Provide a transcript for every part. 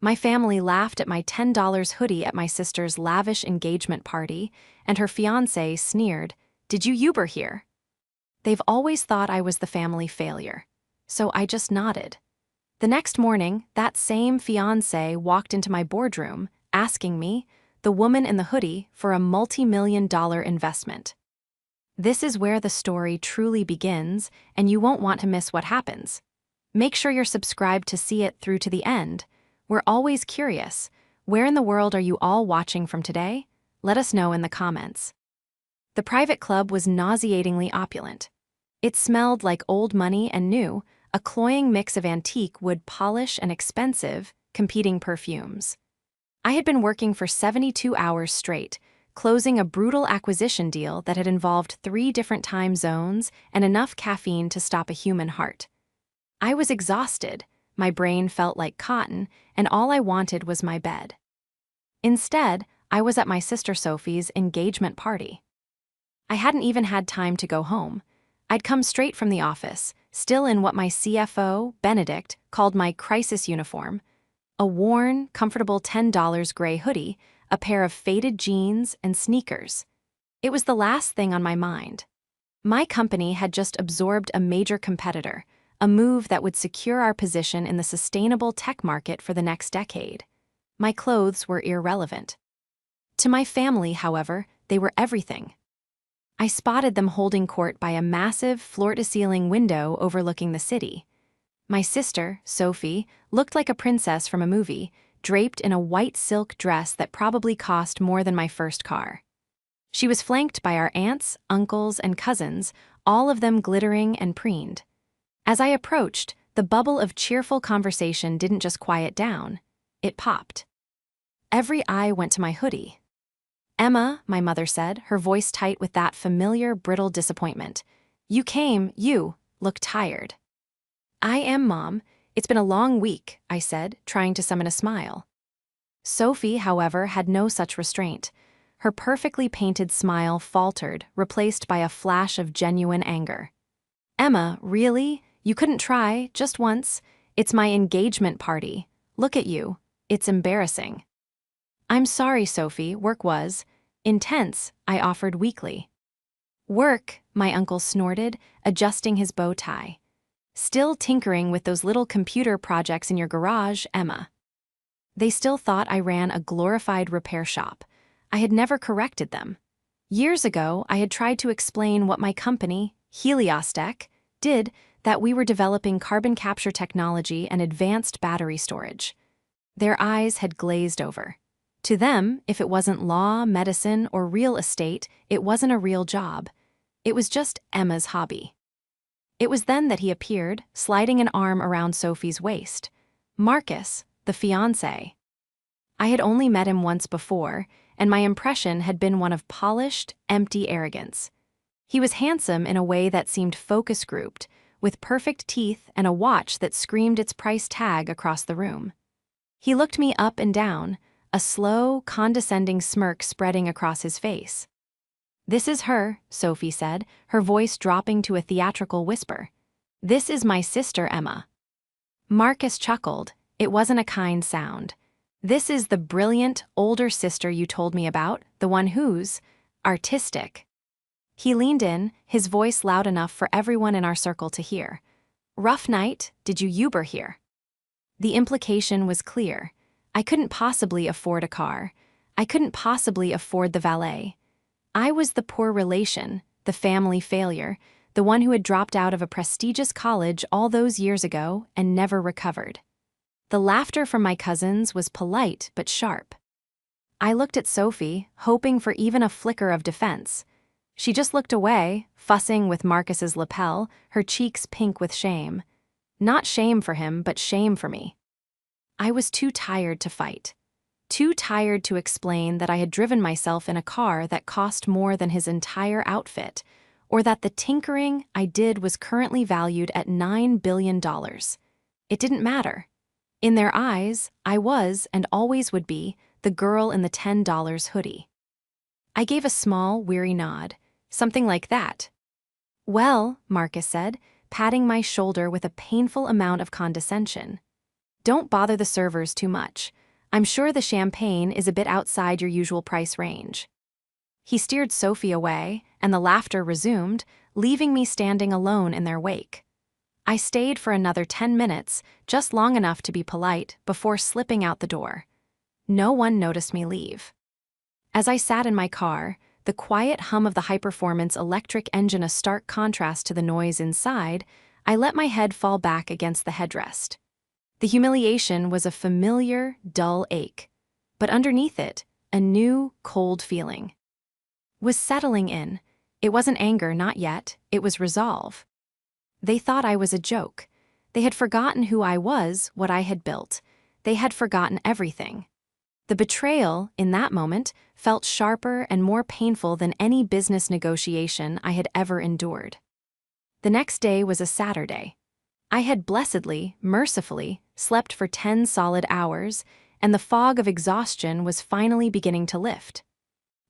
My family laughed at my $10 hoodie at my sister's lavish engagement party, and her fiancé sneered, "Did you Uber here?" They've always thought I was the family failure, so I just nodded. The next morning, that same fiancé walked into my boardroom, asking me, the woman in the hoodie, for a multi-million-dollar investment. This is where the story truly begins, and you won't want to miss what happens. Make sure you're subscribed to see it through to the end. We're always curious. Where in the world are you all watching from today? Let us know in the comments. The private club was nauseatingly opulent. It smelled like old money and new, a cloying mix of antique wood polish and expensive, competing perfumes. I had been working for 72 hours straight, closing a brutal acquisition deal that had involved 3 different time zones and enough caffeine to stop a human heart. I was exhausted, my brain felt like cotton, and all I wanted was my bed. Instead, I was at my sister Sophie's engagement party. I hadn't even had time to go home. I'd come straight from the office, still in what my CFO, Benedict, called my crisis uniform, a worn, comfortable $10 gray hoodie, a pair of faded jeans, and sneakers. It was the last thing on my mind. My company had just absorbed a major competitor, a move that would secure our position in the sustainable tech market for the next decade. My clothes were irrelevant. To my family, however, they were everything. I spotted them holding court by a massive floor-to-ceiling window overlooking the city. My sister, Sophie, looked like a princess from a movie, draped in a white silk dress that probably cost more than my first car. She was flanked by our aunts, uncles, and cousins, all of them glittering and preened. As I approached, the bubble of cheerful conversation didn't just quiet down, it popped. Every eye went to my hoodie. "Emma," my mother said, her voice tight with that familiar, brittle disappointment. You look tired." "I am, Mom. It's been a long week," I said, trying to summon a smile. Sophie, however, had no such restraint. Her perfectly painted smile faltered, replaced by a flash of genuine anger. "Emma, really? You couldn't try, just once? It's my engagement party. Look at you. It's embarrassing." "I'm sorry, Sophie, work was intense," I offered weakly. "Work," my uncle snorted, adjusting his bow tie. "Still tinkering with those little computer projects in your garage, Emma." They still thought I ran a glorified repair shop. I had never corrected them. Years ago, I had tried to explain what my company, Heliostech, did, that we were developing carbon capture technology and advanced battery storage. Their eyes had glazed over. To them, if it wasn't law, medicine, or real estate, it wasn't a real job. It was just Emma's hobby. It was then that he appeared, sliding an arm around Sophie's waist. Marcus, the fiancé. I had only met him once before, and my impression had been one of polished, empty arrogance. He was handsome in a way that seemed focus-grouped, with perfect teeth and a watch that screamed its price tag across the room. He looked me up and down, a slow, condescending smirk spreading across his face. "This is her," Sophie said, her voice dropping to a theatrical whisper. "This is my sister, Emma." Marcus chuckled. It wasn't a kind sound. "This is the brilliant, older sister you told me about, the one who's artistic." He leaned in, his voice loud enough for everyone in our circle to hear. "Rough night, did you Uber here?" The implication was clear. I couldn't possibly afford a car. I couldn't possibly afford the valet. I was the poor relation, the family failure, the one who had dropped out of a prestigious college all those years ago and never recovered. The laughter from my cousins was polite but sharp. I looked at Sophie, hoping for even a flicker of defense. She just looked away, fussing with Marcus's lapel, her cheeks pink with shame. Not shame for him, but shame for me. I was too tired to fight. Too tired to explain that I had driven myself in a car that cost more than his entire outfit, or that the tinkering I did was currently valued at $9 billion. It didn't matter. In their eyes, I was, and always would be, the girl in the $10 hoodie. I gave a small, weary nod, something like that. "Well," Marcus said, patting my shoulder with a painful amount of condescension, Don't bother the servers too much. I'm sure the champagne is a bit outside your usual price range. He steered Sophie away, and the laughter resumed, leaving me standing alone in their wake. I stayed for another 10 minutes, just long enough to be polite, before slipping out the door. No one noticed me leave. As I sat in my car, the quiet hum of the high-performance electric engine a stark contrast to the noise inside, I let my head fall back against the headrest. The humiliation was a familiar, dull ache, but underneath it, a new, cold feeling was settling in. It wasn't anger, not yet, it was resolve. They thought I was a joke. They had forgotten who I was, what I had built. They had forgotten everything. The betrayal, in that moment, felt sharper and more painful than any business negotiation I had ever endured. The next day was a Saturday. I had blessedly, mercifully, slept for 10 solid hours, and the fog of exhaustion was finally beginning to lift.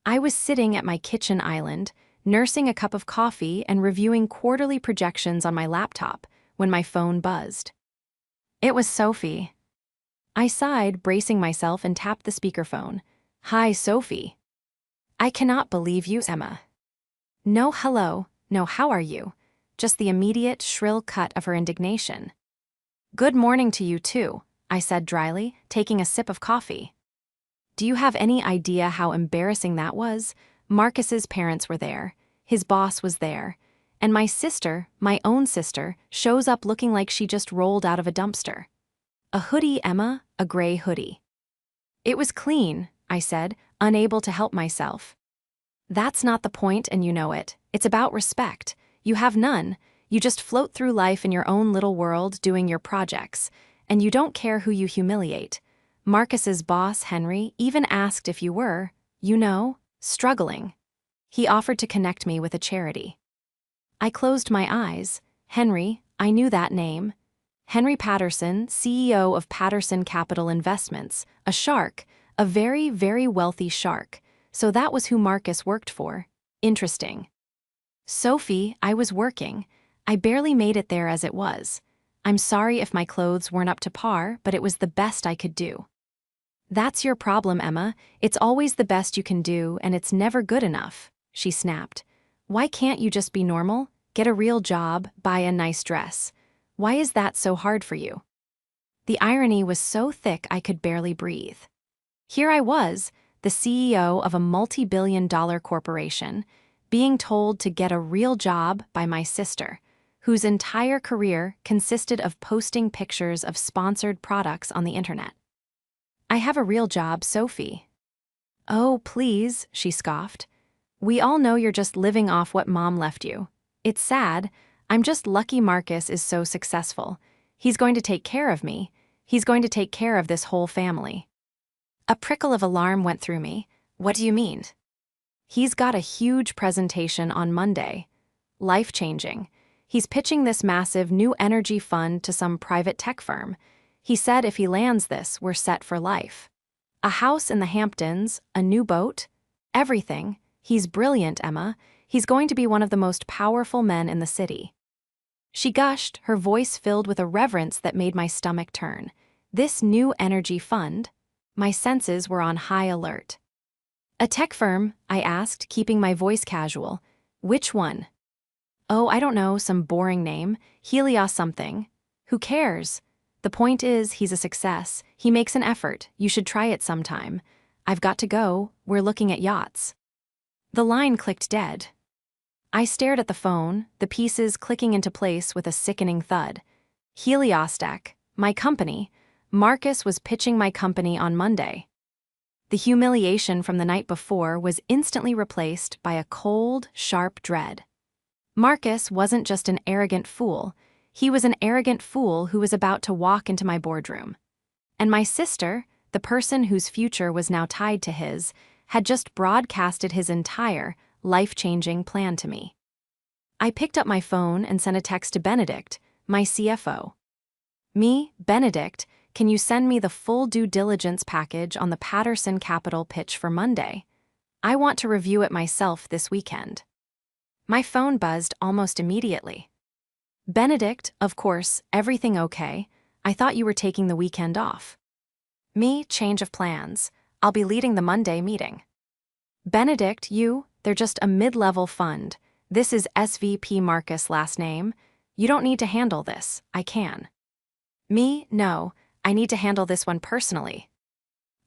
I was sitting at my kitchen island, nursing a cup of coffee and reviewing quarterly projections on my laptop, when my phone buzzed. It was Sophie. I sighed, bracing myself, and tapped the speakerphone. "Hi, Sophie." "I cannot believe you, Emma." "No, hello. No, how are you?" Just the immediate, shrill cut of her indignation. "Good morning to you, too," I said dryly, taking a sip of coffee. Do you have any idea how embarrassing that was? Marcus's parents were there, his boss was there, and my sister, my own sister, shows up looking like she just rolled out of a dumpster. "A hoodie, Emma, a gray hoodie." "It was clean," I said, unable to help myself. "That's not the point, and you know it. It's about respect. You have none. You just float through life in your own little world doing your projects, and you don't care who you humiliate. Marcus's boss, Henry, even asked if you were, struggling. He offered to connect me with a charity." I closed my eyes. Henry, I knew that name. Henry Patterson, CEO of Patterson Capital Investments, a shark, a very, very wealthy shark. So that was who Marcus worked for. Interesting. "Sophie, I was working. I barely made it there as it was. I'm sorry if my clothes weren't up to par, but it was the best I could do." "That's your problem, Emma. It's always the best you can do, and it's never good enough," she snapped. "Why can't you just be normal? Get a real job, buy a nice dress. Why is that so hard for you?" The irony was so thick I could barely breathe. Here I was, the CEO of a multi-billion-dollar corporation, being told to get a real job by my sister, whose entire career consisted of posting pictures of sponsored products on the internet. "I have a real job, Sophie." "Oh, please," she scoffed. "We all know you're just living off what Mom left you. It's sad. I'm just lucky Marcus is so successful. He's going to take care of me. He's going to take care of this whole family." A prickle of alarm went through me. "What do you mean?" "He's got a huge presentation on Monday. Life-changing. He's pitching this massive new energy fund to some private tech firm. He said if he lands this, we're set for life. A house in the Hamptons, a new boat, everything. He's brilliant, Emma. He's going to be one of the most powerful men in the city." She gushed, her voice filled with a reverence that made my stomach turn. This new energy fund? My senses were on high alert. "A tech firm?" I asked, keeping my voice casual. "Which one?" "Oh, I don't know, some boring name. Helios something. Who cares? The point is, he's a success. He makes an effort. You should try it sometime. I've got to go. We're looking at yachts." The line clicked dead. I stared at the phone, the pieces clicking into place with a sickening thud. Heliostech, my company. Marcus was pitching my company on Monday. The humiliation from the night before was instantly replaced by a cold, sharp dread. Marcus wasn't just an arrogant fool. He was an arrogant fool who was about to walk into my boardroom. And my sister, the person whose future was now tied to his, had just broadcasted his entire, life-changing plan to me. I picked up my phone and sent a text to Benedict, my CFO. "Me, Benedict, can you send me the full due diligence package on the Patterson Capital pitch for Monday? I want to review it myself this weekend." My phone buzzed almost immediately. "Benedict, of course, everything okay? I thought you were taking the weekend off. Me, change of plans. I'll be leading the Monday meeting. Benedict, they're just a mid-level fund. This is SVP Marcus last name. You don't need to handle this, I can. Me, no, I need to handle this one personally.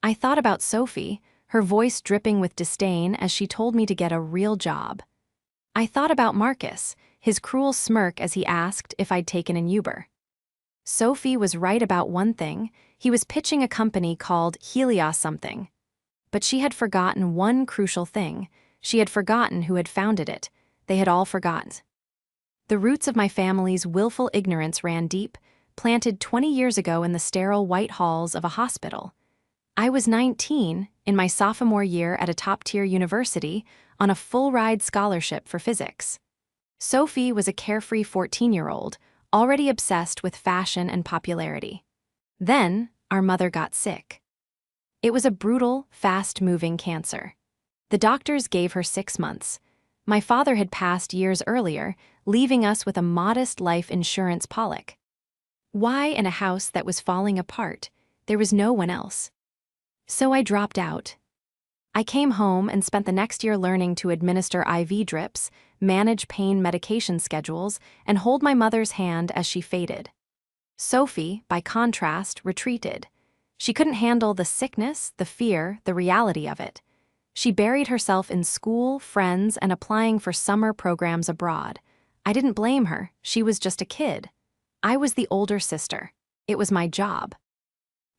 I thought about Sophie, her voice dripping with disdain as she told me to get a real job. I thought about Marcus, his cruel smirk as he asked if I'd taken an Uber. Sophie was right about one thing. He was pitching a company called Helios something. But she had forgotten one crucial thing. She had forgotten who had founded it. They had all forgotten. The roots of my family's willful ignorance ran deep, planted 20 years ago in the sterile white halls of a hospital. I was 19, in my sophomore year at a top-tier university, on a full-ride scholarship for physics. Sophie was a carefree 14-year-old, already obsessed with fashion and popularity. Then, our mother got sick. It was a brutal, fast-moving cancer. The doctors gave her 6 months. My father had passed years earlier, leaving us with a modest life insurance policy. Why in a house that was falling apart? There was no one else. So I dropped out. I came home and spent the next year learning to administer IV drips, manage pain medication schedules, and hold my mother's hand as she faded. Sophie, by contrast, retreated. She couldn't handle the sickness, the fear, the reality of it. She buried herself in school, friends, and applying for summer programs abroad. I didn't blame her. She was just a kid. I was the older sister. It was my job.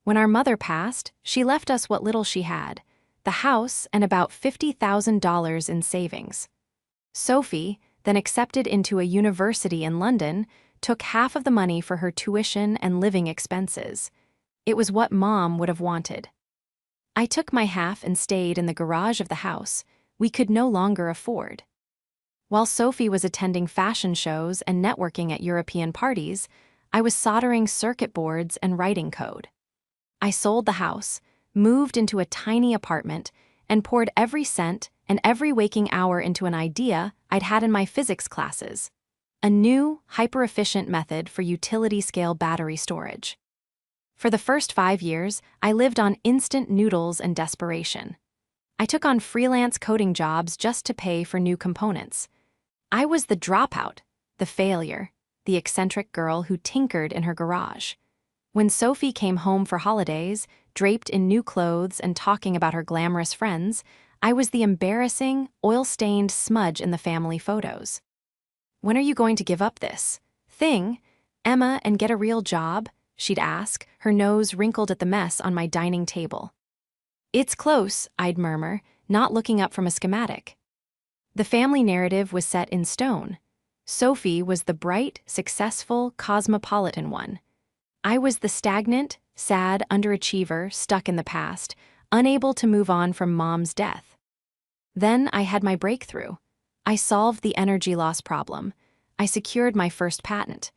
When our mother passed, she left us what little she had, the house and about $50,000 in savings. Sophie, then accepted into a university in London, took half of the money for her tuition and living expenses. It was what Mom would have wanted. I took my half and stayed in the garage of the house we could no longer afford. While Sophie was attending fashion shows and networking at European parties, I was soldering circuit boards and writing code. I sold the house, moved into a tiny apartment, and poured every cent and every waking hour into an idea I'd had in my physics classes, a new, hyper-efficient method for utility-scale battery storage. For the first 5 years, I lived on instant noodles and desperation. I took on freelance coding jobs just to pay for new components. I was the dropout, the failure, the eccentric girl who tinkered in her garage. When Sophie came home for holidays, draped in new clothes and talking about her glamorous friends, I was the embarrassing, oil-stained smudge in the family photos. "When are you going to give up this thing, Emma, and get a real job?" she'd ask, her nose wrinkled at the mess on my dining table. "It's close," I'd murmur, not looking up from a schematic. The family narrative was set in stone. Sophie was the bright, successful, cosmopolitan one. I was the stagnant, sad underachiever stuck in the past, unable to move on from Mom's death. Then I had my breakthrough. I solved the energy loss problem. I secured my first patent.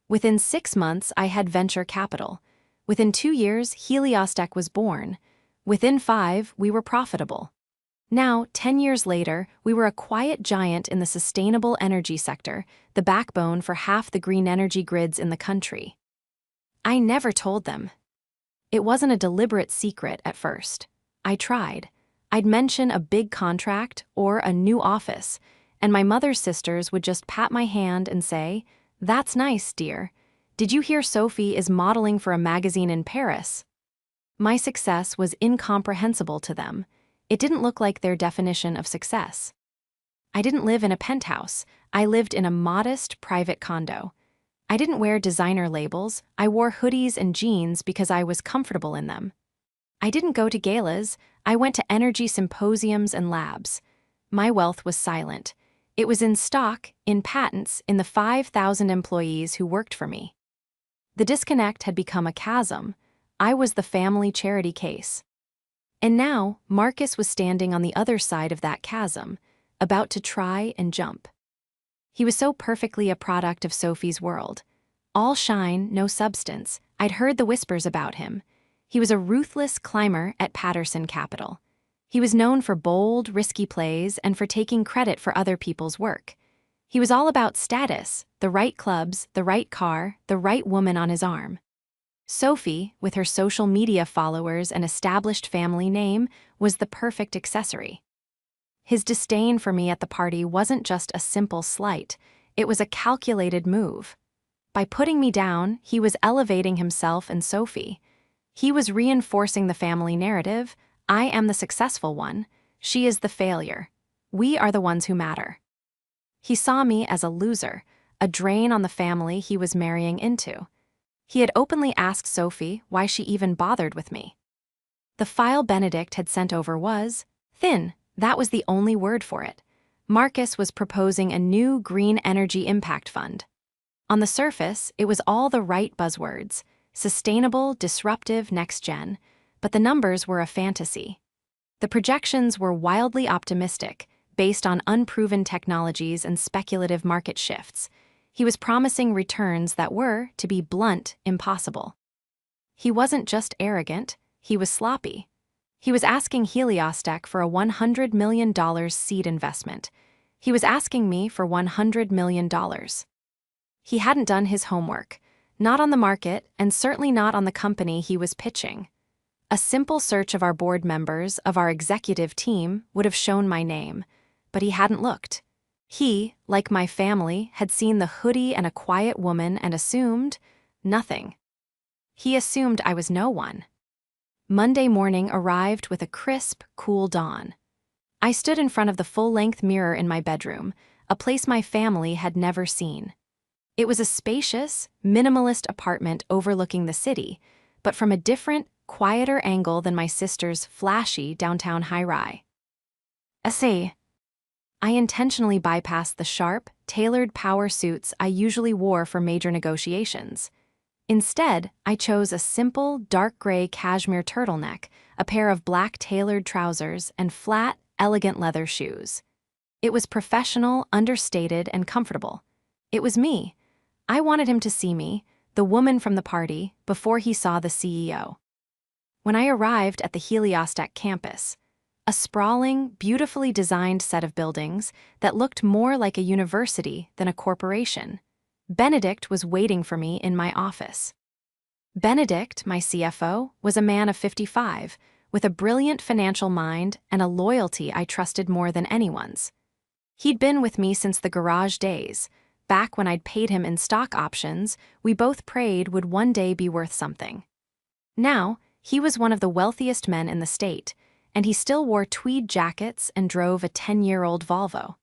Within 6 months, I had venture capital. Within 2 years, Heliostech was born. Within 5, we were profitable. Now, 10 years later, we were a quiet giant in the sustainable energy sector, the backbone for half the green energy grids in the country. I never told them. It wasn't a deliberate secret at first. I tried. I'd mention a big contract or a new office, and my mother's sisters would just pat my hand and say, "That's nice, dear. Did you hear Sophie is modeling for a magazine in Paris?" My success was incomprehensible to them. It didn't look like their definition of success. I didn't live in a penthouse. I lived in a modest, private condo. I didn't wear designer labels. I wore hoodies and jeans because I was comfortable in them. I didn't go to galas. I went to energy symposiums and labs. My wealth was silent. It was in stock, in patents, in the 5,000 employees who worked for me. The disconnect had become a chasm. I was the family charity case. And now, Marcus was standing on the other side of that chasm, about to try and jump. He was so perfectly a product of Sophie's world. All shine, no substance. I'd heard the whispers about him. He was a ruthless climber at Patterson Capital. He was known for bold, risky plays and for taking credit for other people's work. He was all about status, the right clubs, the right car, the right woman on his arm. Sophie, with her social media followers and established family name, was the perfect accessory. His disdain for me at the party wasn't just a simple slight, it was a calculated move. By putting me down, he was elevating himself and Sophie. He was reinforcing the family narrative: I am the successful one, she is the failure. We are the ones who matter. He saw me as a loser, a drain on the family he was marrying into. He had openly asked Sophie why she even bothered with me. The file Benedict had sent over was thin. That was the only word for it. Marcus was proposing a new green energy impact fund. On the surface, it was all the right buzzwords: sustainable, disruptive, next-gen, but the numbers were a fantasy. The projections were wildly optimistic, based on unproven technologies and speculative market shifts. He was promising returns that were, to be blunt, impossible. He wasn't just arrogant, he was sloppy. He was asking Heliostech for a $100 million seed investment. He was asking me for $100 million. He hadn't done his homework, not on the market and certainly not on the company he was pitching. A simple search of our board members, of our executive team, would have shown my name, but he hadn't looked. He, like my family, had seen the hoodie and a quiet woman and assumed nothing. He assumed I was no one. Monday morning arrived with a crisp, cool dawn. I stood in front of the full-length mirror in my bedroom, a place my family had never seen. It was a spacious, minimalist apartment overlooking the city, but from a different, quieter angle than my sister's flashy downtown high-rise. I intentionally bypassed the sharp, tailored power suits I usually wore for major negotiations. Instead, I chose a simple, dark gray cashmere turtleneck, a pair of black tailored trousers, and flat, elegant leather shoes. It was professional, understated, and comfortable. It was me. I wanted him to see me, the woman from the party, before he saw the CEO. When I arrived at the Heliostech campus, a sprawling, beautifully designed set of buildings that looked more like a university than a corporation, Benedict was waiting for me in my office. Benedict, my CFO, was a man of 55, with a brilliant financial mind and a loyalty I trusted more than anyone's. He'd been with me since the garage days. Back when I'd paid him in stock options, we both prayed would one day be worth something. Now, he was one of the wealthiest men in the state, and he still wore tweed jackets and drove a 10-year-old Volvo.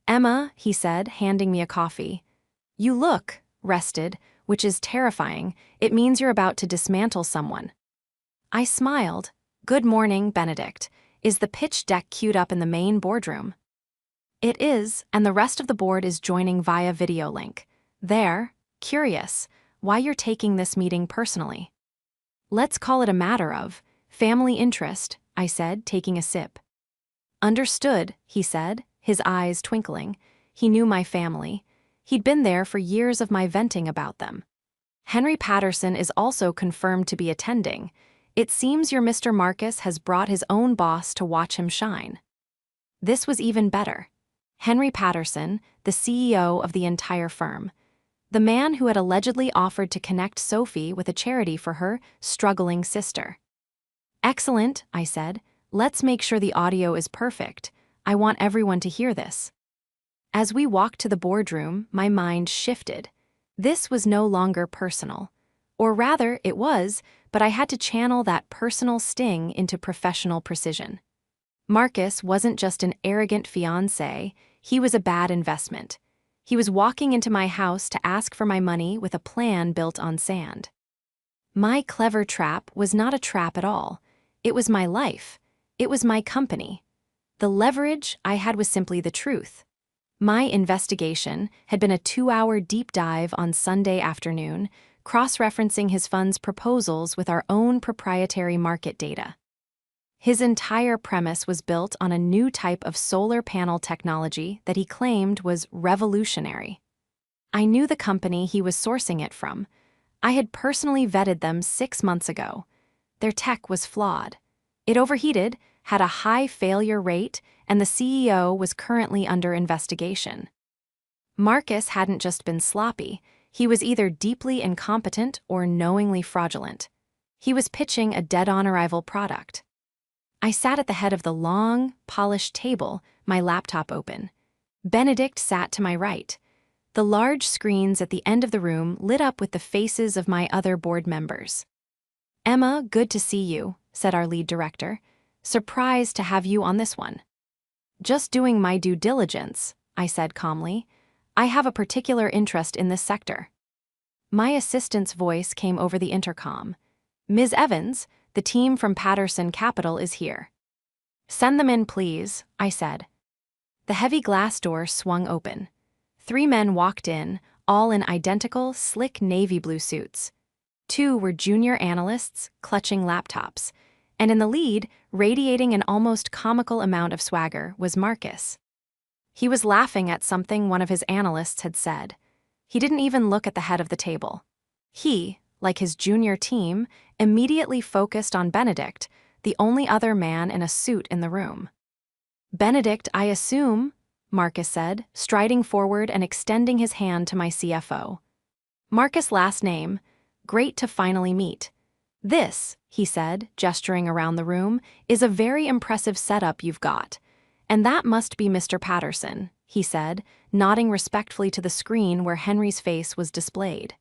"Emma," he said, handing me a coffee, "you look rested, which is terrifying. It means you're about to dismantle someone." I smiled. "Good morning, Benedict. Is the pitch deck queued up in the main boardroom?" "It is, and the rest of the board is joining via video link. They're curious why you're taking this meeting personally." "Let's call it a matter of family interest," I said, taking a sip. "Understood," he said, his eyes twinkling. He knew my family. He'd been there for years of my venting about them. "Henry Patterson is also confirmed to be attending. It seems your Mr. Marcus has brought his own boss to watch him shine." This was even better. Henry Patterson, the CEO of the entire firm. The man who had allegedly offered to connect Sophie with a charity for her struggling sister. "Excellent," I said. "Let's make sure the audio is perfect. I want everyone to hear this." As we walked to the boardroom, my mind shifted. This was no longer personal. Or rather, it was, but I had to channel that personal sting into professional precision. Marcus wasn't just an arrogant fiancé, he was a bad investment. He was walking into my house to ask for my money with a plan built on sand. My clever trap was not a trap at all. It was my life. It was my company. The leverage I had was simply the truth. My investigation had been a 2-hour deep dive on Sunday afternoon, cross-referencing his fund's proposals with our own proprietary market data. His entire premise was built on a new type of solar panel technology that he claimed was revolutionary. I knew the company he was sourcing it from. I had personally vetted them 6 months ago. Their tech was flawed. It overheated, had a high failure rate, and the CEO was currently under investigation. Marcus hadn't just been sloppy, He was either deeply incompetent or knowingly fraudulent. He was pitching a dead-on-arrival product. I sat at the head of the long, polished table, my laptop open. Benedict sat to my right. The large screens at the end of the room lit up with the faces of my other board members. "Emma, good to see you," said our lead director. "Surprised to have you on this one." "Just doing my due diligence," I said calmly. "I have a particular interest in this sector." My assistant's voice came over the intercom. "Ms. Evans, the team from Patterson Capital is here." "Send them in, please," I said. The heavy glass door swung open. 3 men walked in, all in identical, slick navy blue suits. 2 were junior analysts, clutching laptops. And in the lead, radiating an almost comical amount of swagger, was Marcus. He was laughing at something one of his analysts had said. He didn't even look at the head of the table. He, like his junior team, immediately focused on Benedict, the only other man in a suit in the room. "Benedict, I assume," Marcus said, striding forward and extending his hand to my CFO. "Marcus' last name. Great to finally meet. This," he said, gesturing around the room, "is a very impressive setup you've got. And that must be Mr. Patterson," he said, nodding respectfully to the screen where Henry's face was displayed.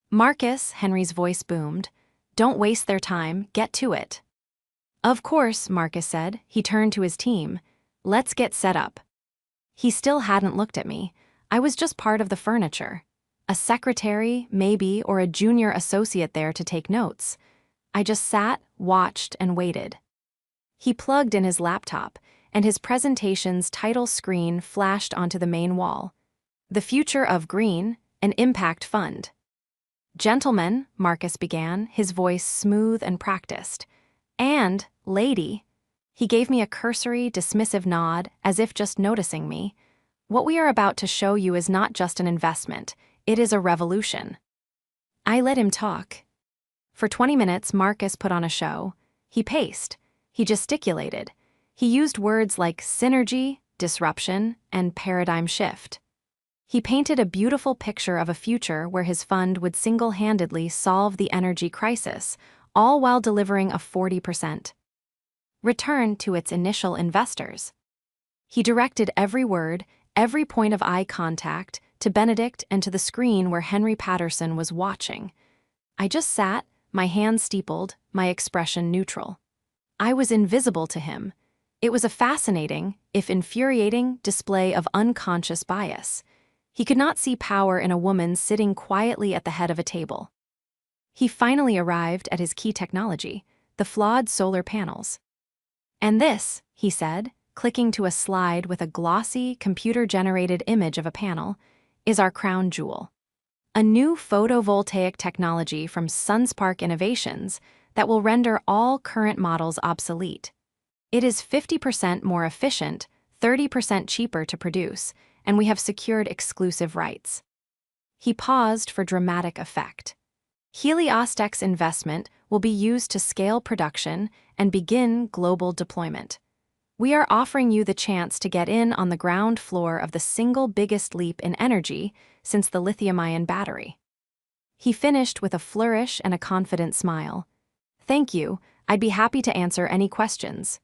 "Marcus," Henry's voice boomed, "don't waste their time, get to it." "Of course," Marcus said. He turned to his team. "Let's get set up." He still hadn't looked at me. I was just part of the furniture. A secretary, maybe, or a junior associate there to take notes. I just sat, watched, and waited. He plugged in his laptop, and his presentation's title screen flashed onto the main wall. "The Future of Green, an Impact Fund." "Gentlemen," Marcus began, his voice smooth and practiced. "And, lady," he gave me a cursory, dismissive nod, as if just noticing me. "What we are about to show you is not just an investment, it is a revolution." I let him talk. For 20 minutes, Marcus put on a show. He paced. He gesticulated. He used words like synergy, disruption, and paradigm shift. He painted a beautiful picture of a future where his fund would single-handedly solve the energy crisis, all while delivering a 40% return to its initial investors. He directed every word, every point of eye contact, to Benedict and to the screen where Henry Patterson was watching. I just sat, my hands steepled, my expression neutral. I was invisible to him. It was a fascinating, if infuriating, display of unconscious bias. He could not see power in a woman sitting quietly at the head of a table. He finally arrived at his key technology, the flawed solar panels. "And this," he said, clicking to a slide with a glossy, computer-generated image of a panel, "is our crown jewel. A new photovoltaic technology from SunSpark Innovations that will render all current models obsolete. It is 50% more efficient, 30% cheaper to produce, and we have secured exclusive rights." He paused for dramatic effect. "Heliostech's investment will be used to scale production and begin global deployment. We are offering you the chance to get in on the ground floor of the single biggest leap in energy since the lithium-ion battery." He finished with a flourish and a confident smile. "Thank you, I'd be happy to answer any questions."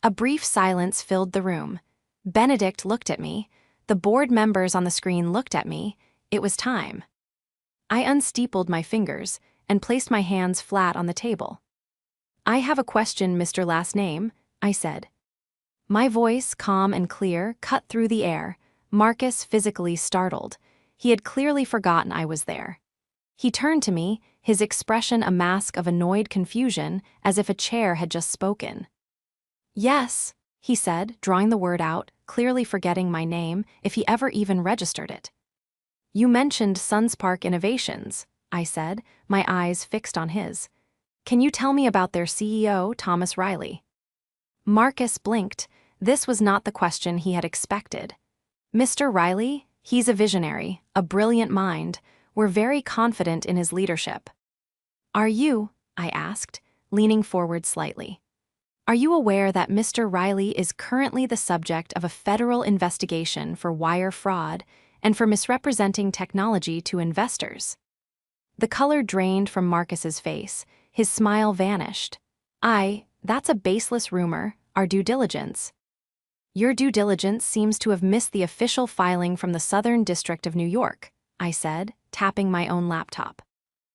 A brief silence filled the room. Benedict looked at me. The board members on the screen looked at me. It was time. I unsteepled my fingers and placed my hands flat on the table. "I have a question, Mr. Last Name," I said. My voice, calm and clear, cut through the air. Marcus physically startled. He had clearly forgotten I was there. He turned to me, his expression a mask of annoyed confusion, as if a chair had just spoken. "Yes," he said, drawing the word out, clearly forgetting my name, if he ever even registered it. "You mentioned SunSpark Innovations," I said, my eyes fixed on his. "Can you tell me about their CEO, Thomas Riley?" Marcus blinked. This was not the question he had expected. "Mr. Riley, he's a visionary, a brilliant mind. We're very confident in his leadership." "Are you," I asked, leaning forward slightly, "are you aware that Mr. Riley is currently the subject of a federal investigation for wire fraud and for misrepresenting technology to investors. The color drained from Marcus's face. His smile vanished. That's a baseless rumor, our due diligence. Your due diligence seems to have missed the official filing from the Southern District of New York, I said, tapping my own laptop.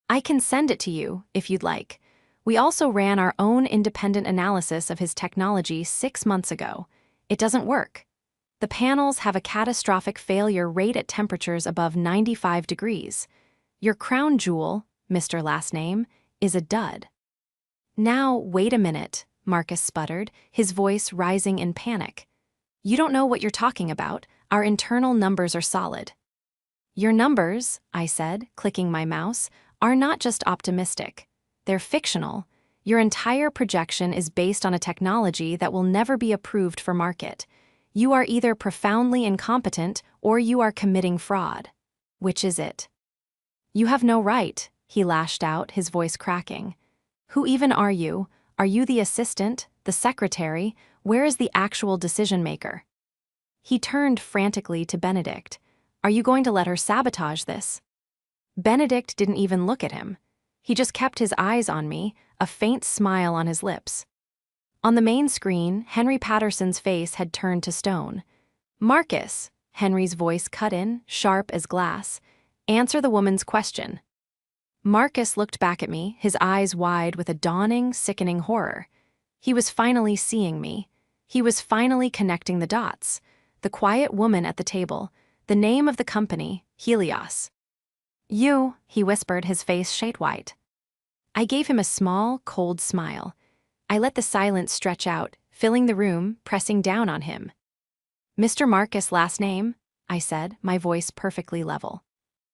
I can send it to you, if you'd like. We also ran our own independent analysis of his technology 6 months ago. It doesn't work. The panels have a catastrophic failure rate at temperatures above 95 degrees. Your crown jewel, Mr. Last Name, is a dud. Now, wait a minute, Marcus sputtered, his voice rising in panic. You don't know what you're talking about. Our internal numbers are solid. Your numbers, I said, clicking my mouse, are not just optimistic. They're fictional. Your entire projection is based on a technology that will never be approved for market. You are either profoundly incompetent or you are committing fraud. Which is it? You have no right, he lashed out, his voice cracking. Who even are you? Are you the assistant, the secretary? Where is the actual decision-maker? He turned frantically to Benedict. Are you going to let her sabotage this? Benedict didn't even look at him. He just kept his eyes on me, a faint smile on his lips. On the main screen, Henry Patterson's face had turned to stone. Marcus, Henry's voice cut in, sharp as glass. Answer the woman's question. Marcus looked back at me, his eyes wide with a dawning, sickening horror. He was finally seeing me. He was finally connecting the dots. The quiet woman at the table, the name of the company, Helios. You, he whispered, his face shade white. I gave him a small, cold smile. I let the silence stretch out, filling the room, pressing down on him. Mr. Marcus' last name? I said, my voice perfectly level.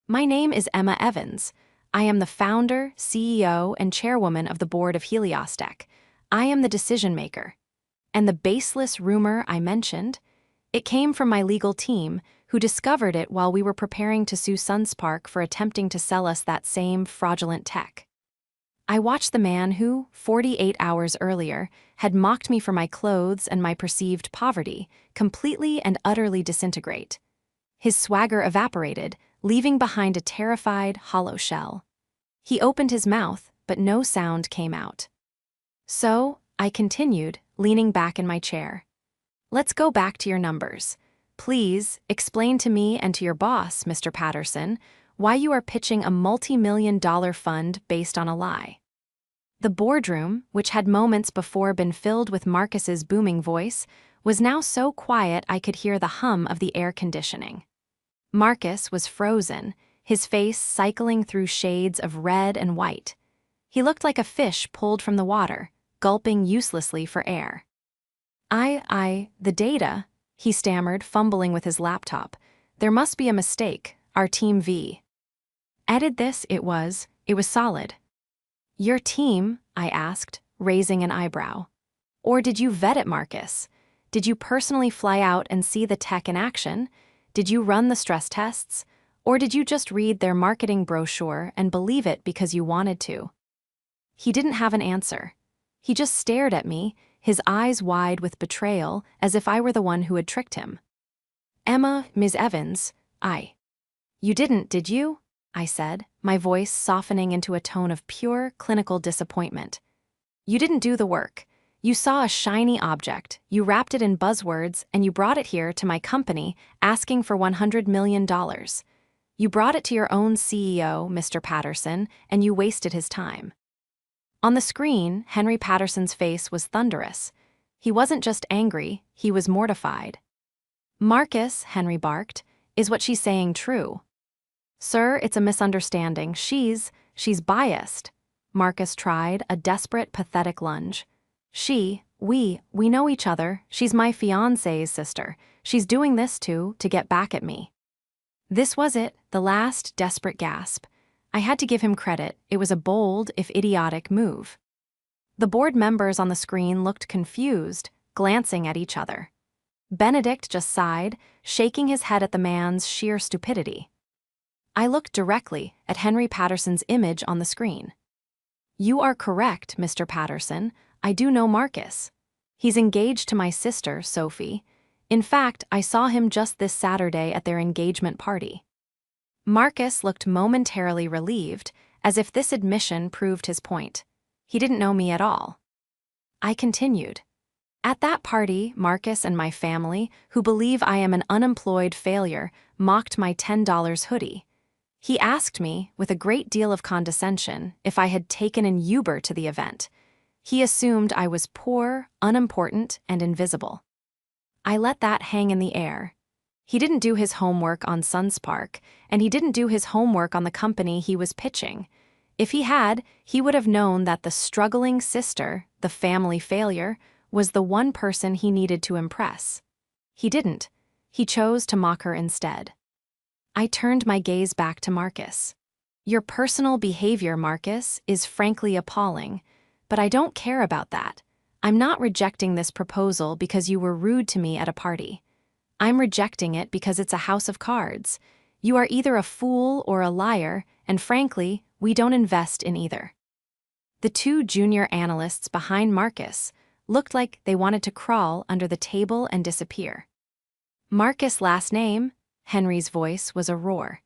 My name is Emma Evans. I am the founder, CEO, and chairwoman of the board of Helios Tech. I am the decision-maker. And the baseless rumor I mentioned? It came from my legal team, who discovered it while we were preparing to sue Sunspark for attempting to sell us that same fraudulent tech. I watched the man who, 48 hours earlier, had mocked me for my clothes and my perceived poverty, completely and utterly disintegrate. His swagger evaporated, leaving behind a terrified, hollow shell. He opened his mouth, but no sound came out. So, I continued, leaning back in my chair. Let's go back to your numbers. Please, explain to me and to your boss, Mr. Patterson, why you are pitching a multi-million-dollar fund based on a lie. The boardroom, which had moments before been filled with Marcus's booming voice, was now so quiet I could hear the hum of the air conditioning. Marcus was frozen, his face cycling through shades of red and white. He looked like a fish pulled from the water, gulping uselessly for air. The data, he stammered, fumbling with his laptop. There must be a mistake, our team V. Edit this, it was solid. Your team, I asked, raising an eyebrow. Or did you vet it, Marcus? Did you personally fly out and see the tech in action? Did you run the stress tests? Or did you just read their marketing brochure and believe it because you wanted to? He didn't have an answer. He just stared at me, his eyes wide with betrayal, as if I were the one who had tricked him. Emma, Ms. Evans, You didn't, did you? I said, my voice softening into a tone of pure, clinical disappointment. You didn't do the work. You saw a shiny object, you wrapped it in buzzwords, and you brought it here to my company, asking for $100 million. You brought it to your own CEO, Mr. Patterson, and you wasted his time. On the screen, Henry Patterson's face was thunderous. He wasn't just angry, he was mortified. Marcus, Henry barked, is what she's saying true? Sir, it's a misunderstanding. She's biased. Marcus tried, a desperate, pathetic lunge. We know each other. She's my fiancé's sister. She's doing this to get back at me. This was it, the last desperate gasp. I had to give him credit. It was a bold, if idiotic, move. The board members on the screen looked confused, glancing at each other. Benedict just sighed, shaking his head at the man's sheer stupidity. I looked directly at Henry Patterson's image on the screen. You are correct, Mr. Patterson. I do know Marcus. He's engaged to my sister, Sophie. In fact, I saw him just this Saturday at their engagement party. Marcus looked momentarily relieved, as if this admission proved his point. He didn't know me at all. I continued. At that party, Marcus and my family, who believe I am an unemployed failure, mocked my $10 hoodie. He asked me, with a great deal of condescension, if I had taken an Uber to the event. He assumed I was poor, unimportant, and invisible. I let that hang in the air. He didn't do his homework on Sunspark, and he didn't do his homework on the company he was pitching. If he had, he would have known that the struggling sister, the family failure, was the one person he needed to impress. He didn't. He chose to mock her instead. I turned my gaze back to Marcus. Your personal behavior, Marcus, is frankly appalling, but I don't care about that. I'm not rejecting this proposal because you were rude to me at a party. I'm rejecting it because it's a house of cards. You are either a fool or a liar, and frankly, we don't invest in either. The two junior analysts behind Marcus looked like they wanted to crawl under the table and disappear. Marcus' last name? Henry's voice was a roar.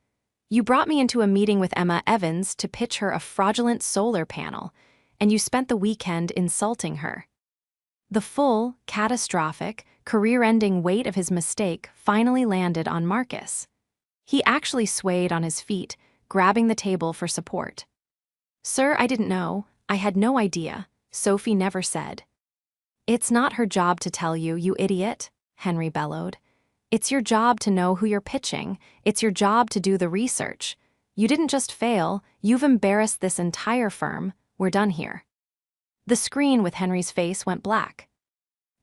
You brought me into a meeting with Emma Evans to pitch her a fraudulent solar panel, and you spent the weekend insulting her. The full, catastrophic, career-ending weight of his mistake finally landed on Marcus. He actually swayed on his feet, grabbing the table for support. Sir, I didn't know. I had no idea. Sophie never said. It's not her job to tell you, you idiot, Henry bellowed. It's your job to know who you're pitching. It's your job to do the research. You didn't just fail, you've embarrassed this entire firm. We're done here. The screen with Henry's face went black.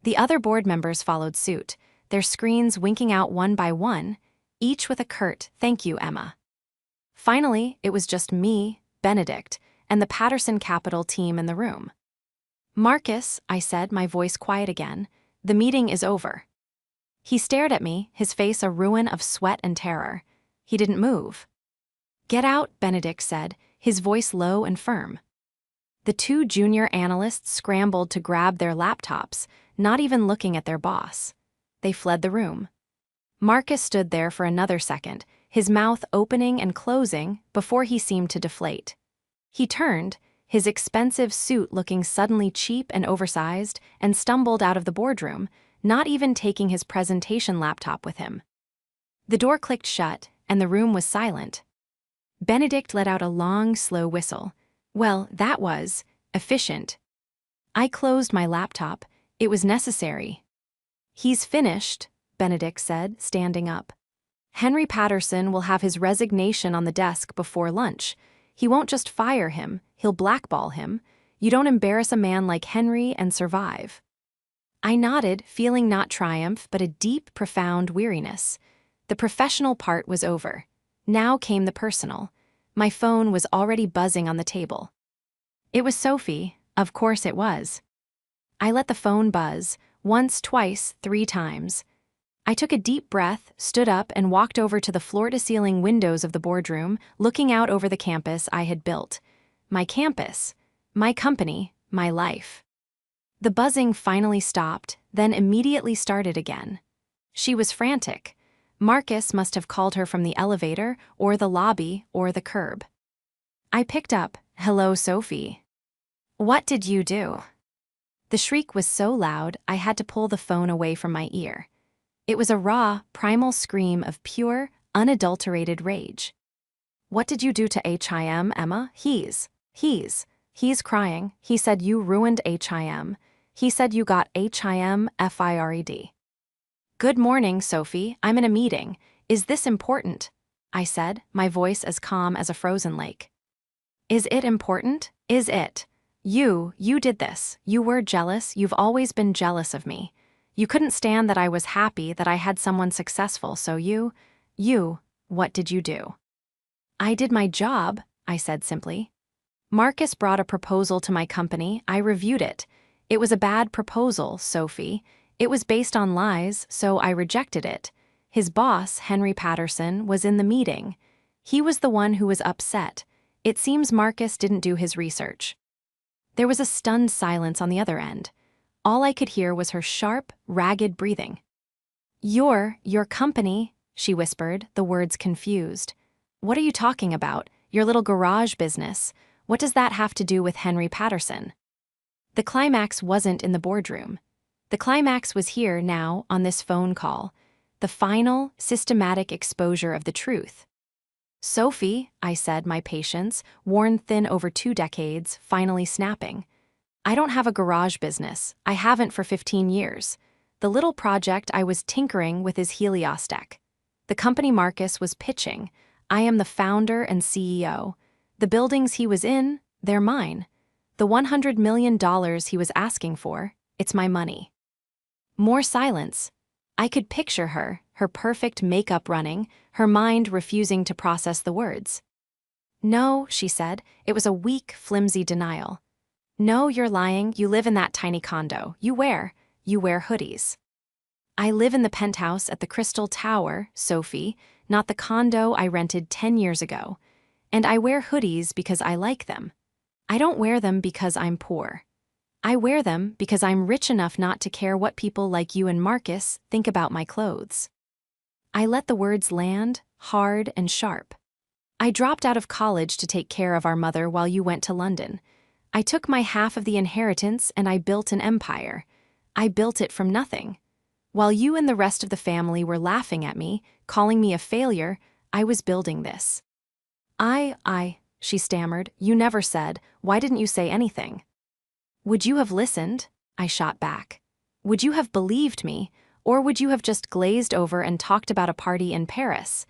The other board members followed suit, their screens winking out one by one, each with a curt, "Thank you, Emma." Finally, it was just me, Benedict, and the Patterson Capital team in the room. Marcus, I said, my voice quiet again, the meeting is over. He stared at me, his face a ruin of sweat and terror. He didn't move. Get out, Benedict said, his voice low and firm. The two junior analysts scrambled to grab their laptops, not even looking at their boss. They fled the room. Marcus stood there for another second, his mouth opening and closing before he seemed to deflate. He turned, his expensive suit looking suddenly cheap and oversized, and stumbled out of the boardroom, not even taking his presentation laptop with him. The door clicked shut, and the room was silent. Benedict let out a long, slow whistle. Well, that was efficient. I closed my laptop. It was necessary. He's finished, Benedict said, standing up. Henry Patterson will have his resignation on the desk before lunch. He won't just fire him, he'll blackball him. You don't embarrass a man like Henry and survive. I nodded, feeling not triumph, but a deep, profound weariness. The professional part was over. Now came the personal. My phone was already buzzing on the table. It was Sophie, of course it was. I let the phone buzz, once, twice, 3 times. I took a deep breath, stood up, and walked over to the floor-to-ceiling windows of the boardroom, looking out over the campus I had built. My campus, my company, my life. The buzzing finally stopped, then immediately started again. She was frantic. Marcus must have called her from the elevator, or the lobby, or the curb. I picked up, "Hello, Sophie." "What did you do?" The shriek was so loud, I had to pull the phone away from my ear. It was a raw, primal scream of pure, unadulterated rage. "What did you do to HIM, Emma? He's crying. He said you ruined HIM. He said you got HIM fired. Good morning, Sophie. I'm in a meeting. Is this important?" I said, my voice as calm as a frozen lake. Is it important? Is it? You did this. You were jealous. You've always been jealous of me. You couldn't stand that I was happy, that I had someone successful, so what did you do? I did my job, I said simply. Marcus brought a proposal to my company. I reviewed it. It was a bad proposal, Sophie. It was based on lies, so I rejected it. His boss, Henry Patterson, was in the meeting. He was the one who was upset. It seems Marcus didn't do his research. There was a stunned silence on the other end. All I could hear was her sharp, ragged breathing. Your company, she whispered, the words confused. What are you talking about? Your little garage business. What does that have to do with Henry Patterson? The climax wasn't in the boardroom. The climax was here now, on this phone call. The final, systematic exposure of the truth. Sophie, I said, my patience, worn thin over 2 decades, finally snapping. I don't have a garage business. I haven't for 15 years. The little project I was tinkering with is Helios Deck. The company Marcus was pitching. I am the founder and CEO. The buildings he was in, they're mine. The $100 million he was asking for, it's my money. More silence. I could picture her perfect makeup running, her mind refusing to process the words. No, she said, it was a weak, flimsy denial. No, you're lying, you live in that tiny condo. You wear hoodies. I live in the penthouse at the Crystal Tower, Sophie, not the condo I rented 10 years ago. And I wear hoodies because I like them. I don't wear them because I'm poor. I wear them because I'm rich enough not to care what people like you and Marcus think about my clothes. I let the words land, hard and sharp. I dropped out of college to take care of our mother while you went to London. I took my half of the inheritance and I built an empire. I built it from nothing. While you and the rest of the family were laughing at me, calling me a failure, I was building this. She stammered, you never said, why didn't you say anything? Would you have listened? I shot back. Would you have believed me, or would you have just glazed over and talked about a party in Paris?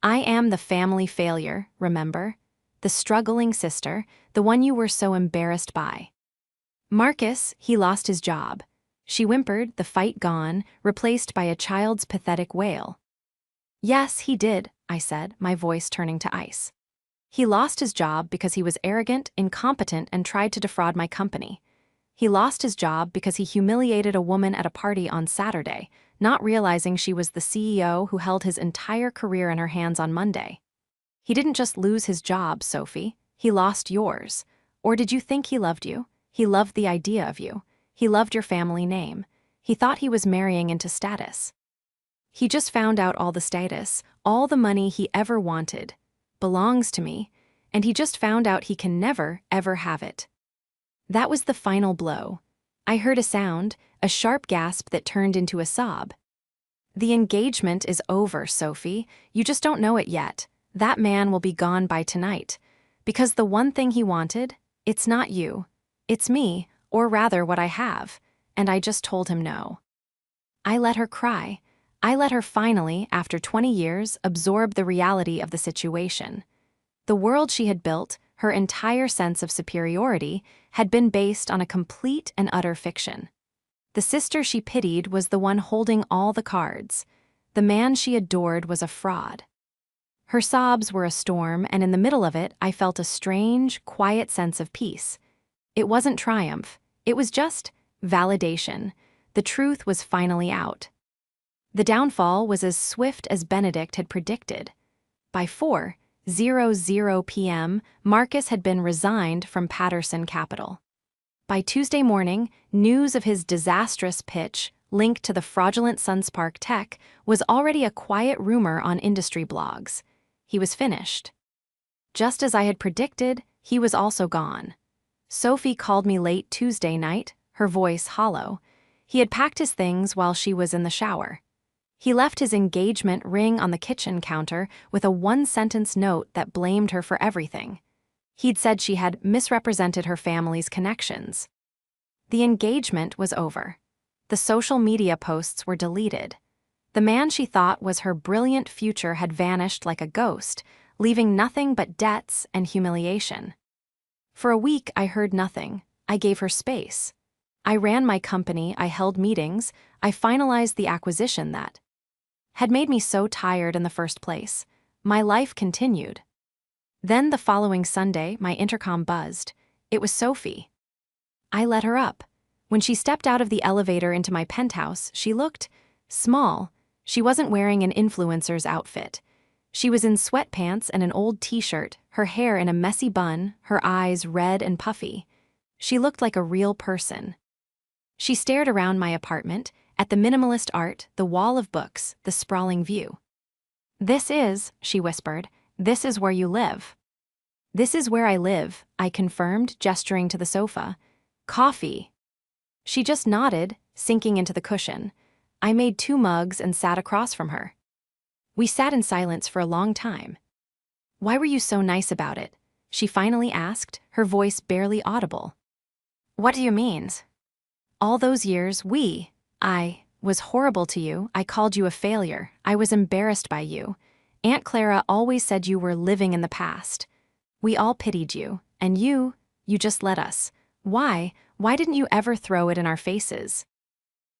I am the family failure, remember? The struggling sister, the one you were so embarrassed by. Marcus, he lost his job. She whimpered, the fight gone, replaced by a child's pathetic wail. Yes, he did, I said, my voice turning to ice. He lost his job because he was arrogant, incompetent, and tried to defraud my company. He lost his job because he humiliated a woman at a party on Saturday, not realizing she was the CEO who held his entire career in her hands on Monday. He didn't just lose his job, Sophie. He lost yours. Or did you think he loved you? He loved the idea of you. He loved your family name. He thought he was marrying into status. He just found out all the status, all the money he ever wanted, belongs to me, and he just found out he can never, ever have it. That was the final blow. I heard a sound, a sharp gasp that turned into a sob. The engagement is over, Sophie. You just don't know it yet. That man will be gone by tonight. Because the one thing he wanted, it's not you. It's me, or rather what I have, and I just told him no. I let her cry. I let her finally, after 20 years, absorb the reality of the situation. The world she had built, her entire sense of superiority, had been based on a complete and utter fiction. The sister she pitied was the one holding all the cards. The man she adored was a fraud. Her sobs were a storm, and in the middle of it, I felt a strange, quiet sense of peace. It wasn't triumph. It was just validation. The truth was finally out. The downfall was as swift as Benedict had predicted. By 4:00 p.m., Marcus had been resigned from Patterson Capital. By Tuesday morning, news of his disastrous pitch, linked to the fraudulent SunSpark tech, was already a quiet rumor on industry blogs. He was finished. Just as I had predicted, he was also gone. Sophie called me late Tuesday night, her voice hollow. He had packed his things while she was in the shower. He left his engagement ring on the kitchen counter with a one-sentence note that blamed her for everything. He'd said she had misrepresented her family's connections. The engagement was over. The social media posts were deleted. The man she thought was her brilliant future had vanished like a ghost, leaving nothing but debts and humiliation. For a week, I heard nothing. I gave her space. I ran my company, I held meetings, I finalized the acquisition that had made me so tired in the first place. My life continued. Then the following Sunday, my intercom buzzed. It was Sophie. I let her up. When she stepped out of the elevator into my penthouse, she looked small. She wasn't wearing an influencer's outfit. She was in sweatpants and an old t-shirt, her hair in a messy bun, her eyes red and puffy. She looked like a real person. She stared around my apartment, at the minimalist art, the wall of books, the sprawling view. "This is," she whispered, "this is where you live." "This is where I live," I confirmed, gesturing to the sofa. "Coffee." She just nodded, sinking into the cushion. I made 2 mugs and sat across from her. We sat in silence for a long time. "Why were you so nice about it?" she finally asked, her voice barely audible. "What do you mean?" "All those years, I was horrible to you. I called you a failure. I was embarrassed by you. Aunt Clara always said you were living in the past. We all pitied you, and you just let us. Why didn't you ever throw it in our faces?"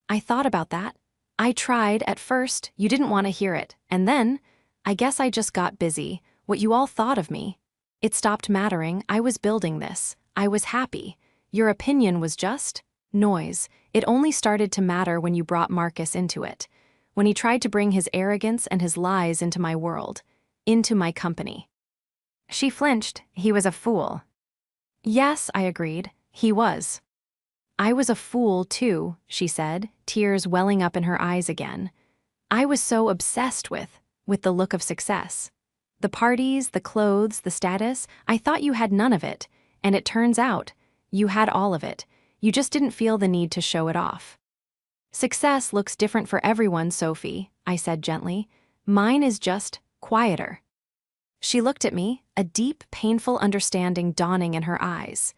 I thought about that. I tried at first, you didn't want to hear it, and then, I guess I just got busy, what you all thought of me. It stopped mattering. I was building this. I was happy. Your opinion was just noise. It only started to matter when you brought Marcus into it, when he tried to bring his arrogance and his lies into my world, into my company. She flinched. "He was a fool." "Yes," I agreed, "he was." "I was a fool, too," she said, tears welling up in her eyes again. "I was so obsessed with the look of success. The parties, the clothes, the status, I thought you had none of it, and it turns out, you had all of it. You just didn't feel the need to show it off." "Success looks different for everyone, Sophie," I said gently. "Mine is just quieter." She looked at me, a deep, painful understanding dawning in her eyes.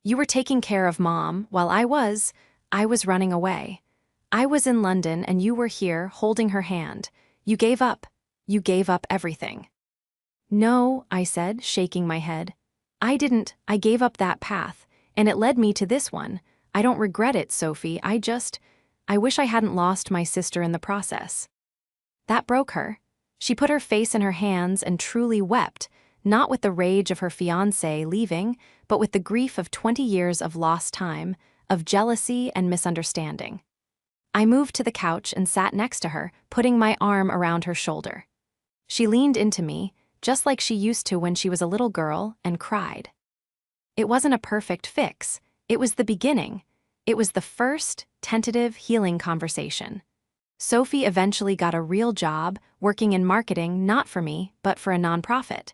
"You were taking care of Mom, while I was running away. I was in London and you were here, holding her hand. You gave up everything." "No," I said, shaking my head. "I didn't. I gave up that path, and it led me to this one. I don't regret it, Sophie. I wish I hadn't lost my sister in the process." That broke her. She put her face in her hands and truly wept, not with the rage of her fiancé leaving, but with the grief of 20 years of lost time, of jealousy and misunderstanding. I moved to the couch and sat next to her, putting my arm around her shoulder. She leaned into me, just like she used to when she was a little girl, and cried. It wasn't a perfect fix. It was the beginning. It was the first, tentative, healing conversation. Sophie eventually got a real job, working in marketing not for me, but for a nonprofit.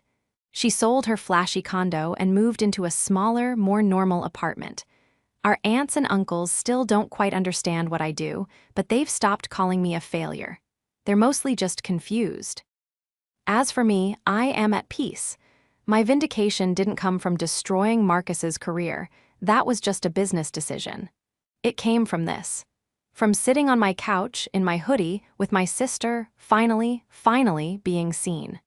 She sold her flashy condo and moved into a smaller, more normal apartment. Our aunts and uncles still don't quite understand what I do, but they've stopped calling me a failure. They're mostly just confused. As for me, I am at peace. My vindication didn't come from destroying Marcus's career. That was just a business decision. It came from this. From sitting on my couch in my hoodie with my sister finally being seen.